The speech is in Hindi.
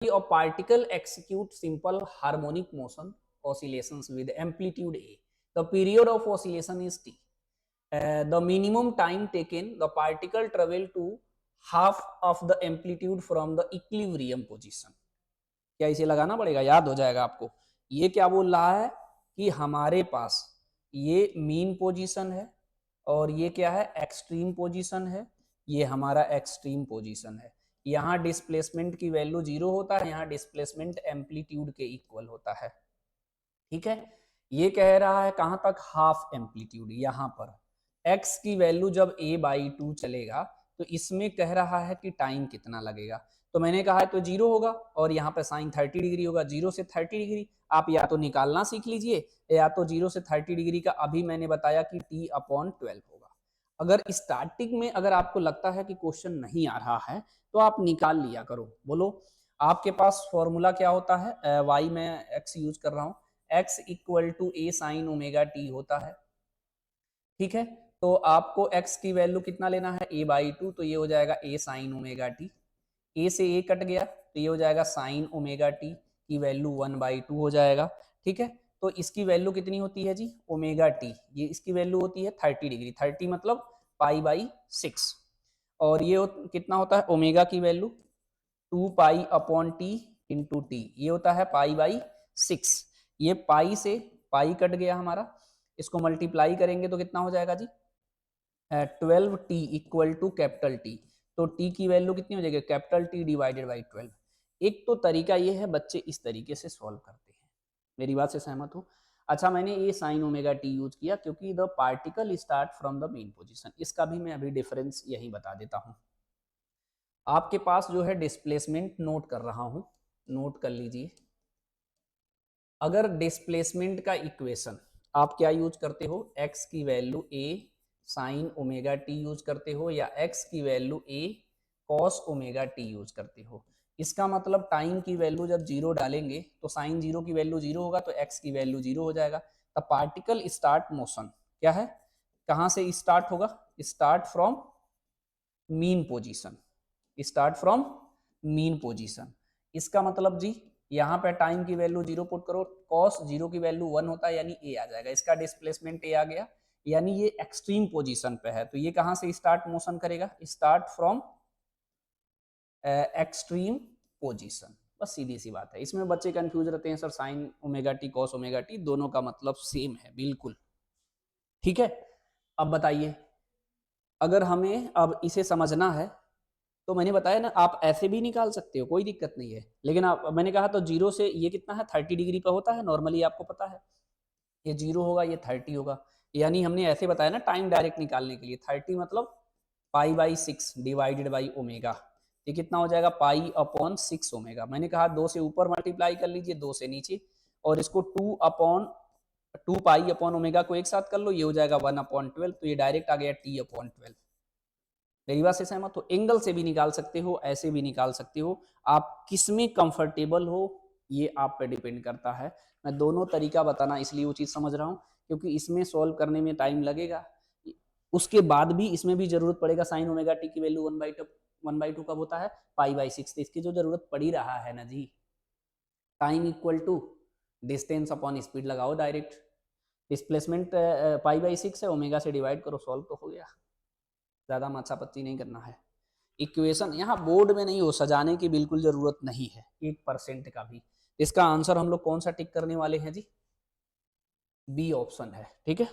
A particle execute simple harmonic motion oscillations with amplitude A. The period of oscillation is T. The minimum time taken, the particle travel to half of the amplitude from the equilibrium position. क्या इसे लगाना पड़ेगा, याद हो जाएगा आपको। ये क्या बोल रहा है कि हमारे पास ये मीन पोजीशन है और ये क्या है, एक्सट्रीम पोजीशन है, ये हमारा एक्सट्रीम पोजीशन है। यहाँ डिस्प्लेसमेंट की वैल्यू 0 होता है, यहाँ डिस्प्लेसमेंट एम्पलीट्यूड के इक्वल होता है। ठीक है, ये कह रहा है कहां तक, हाफ एम्पलीट्यूड। यहाँ पर x की वैल्यू जब a/2 चलेगा तो इसमें कह रहा है कि टाइम कितना लगेगा। तो मैंने कहा है तो 0 होगा और यहाँ पे साइन 30 डिग्री होगा। 0 से 30 डिग्री आप या तो निकालना सीख लीजिए या तो 0 से 30 डिग्री का अभी मैंने बताया कि t/12 होगा। अगर स्टार्टिंग में अगर आपको लगता है कि क्वेश्चन नहीं आ रहा है तो आप निकाल लिया करो। बोलो आपके पास फॉर्मूला क्या होता है, y में x यूज कर रहा हूं, x equal to a sine omega t होता है। ठीक है, तो आपको x की वैल्यू कितना लेना है, a/2, तो ये हो जाएगा a sine omega T. a से a कट गया तो ये हो जाएगा साइन ओमेगा टी की वैल्यू 1/2 हो जाएगा। ठीक है, तो इसकी वैल्यू कितनी होती है जी, ओमेगा टी, ये इसकी वैल्यू होती है 30 डिग्री। 30 मतलब π/6 और ये कितना होता है, ओमेगा की वैल्यू 2π/t इंटू टी, ये होता है π/6। ये पाई से पाई कट गया हमारा, इसको मल्टीप्लाई करेंगे तो कितना हो जाएगा जी, 12t equal to capital T. तो t की वैल्यू कितनी हो जाएगी, कैपिटल टी डिवाइडेड बाई 12। एक तो तरीका ये है, बच्चे इस तरीके से सॉल्व करते हैं। मेरी बात से सहमत हो? अच्छा, मैंने ये साइन ओमेगा टी यूज किया क्योंकि the particle start from the main position. इसका भी मैं अभी डिफरेंस यही बता देता हूँ। आपके पास जो है डिस्प्लेसमेंट नोट कर रहा हूं, नोट कर लीजिए। अगर डिस्प्लेसमेंट का इक्वेशन आप क्या यूज करते हो, x की value a sine omega T use करते हो या x की value a cos omega T use करते हो। इसका मतलब टाइम की वैल्यू जब 0 डालेंगे तो साइन 0 की वैल्यू 0 होगा तो x की वैल्यू 0 हो जाएगा। द पार्टिकल स्टार्ट मोशन क्या है, कहां से स्टार्ट होगा, start from mean position, start from mean position. इसका मतलब जी यहाँ पे टाइम की वैल्यू 0 पुट करो, कॉस 0 की वैल्यू 1 होता है यानी a आ जाएगा। इसका डिस्प्लेसमेंट a आ गया, यानी ये एक्सट्रीम पोजीशन पे है। तो ये कहां से स्टार्ट मोशन करेगा, स्टार्ट फ्रॉम एक्सट्रीम पोजीशन। बस सीधी सी बात है। इसमें बच्चे कंफ्यूज रहते हैं, sir sign omega T cos omega T दोनों का मतलब सेम है बिल्कुल। ठीक है, अब बताइए अगर हमें अब इसे समझना है तो मैंने बताया ना, आप ऐसे भी निकाल सकते हो, कोई दिक्कत नहीं है। लेकिन आप, मैंने कहा तो 0 से ये कितना है, 30 डिग्री पे होता है नॉर्मली, आपको पता है। ये 0 होगा, ये 30 होगा, यानी हमने ऐसे बताया ना टाइम डायरेक्ट निकालने के लिए। 30 मतलब π/6 डिवाइडेड बाई ओमेगा, ये कितना हो जाएगा, π/6 ओमेगा। मैंने कहा 2 से ऊपर मल्टीप्लाई कर लीजिए, 2 से नीचे, और इसको 2π/ओमेगा को एक साथ कर लो, ये हो जाएगा 1/12। तो ये डायरेक्ट आ गया t/12। मेरी बात से सहमत हो? एंगल से भी निकाल सकते हो, ऐसे भी निकाल सकते हो, आप किस में कंफर्टेबल हो ये आप पे डिपेंड करता है। मैं दोनों तरीका बताना इसलिए वो चीज समझ रहा हूँ क्योंकि इसमें सॉल्व करने में टाइम लगेगा, उसके बाद भी इसमें भी जरूरत पड़ेगा। साइन ओमेगा टी की वैल्यू 1/2 कब होता है, π/6। इसकी जो जरूरत पड़ ही रहा है ना जी, time equal to distance upon speed direct डायरेक्ट। डिस्प्लेसमेंट π/6 है, ओमेगा से डिवाइड करो, सॉल्व तो हो गया। ज्यादा माछापत्ती नहीं करना है। इक्वेशन यहाँ बोर्ड में नहीं हो, सजाने की बिल्कुल जरूरत नहीं है 1% का भी। इसका आंसर हम लोग कौन सा टिक करने वाले हैं जी, बी ऑप्शन है। ठीक है।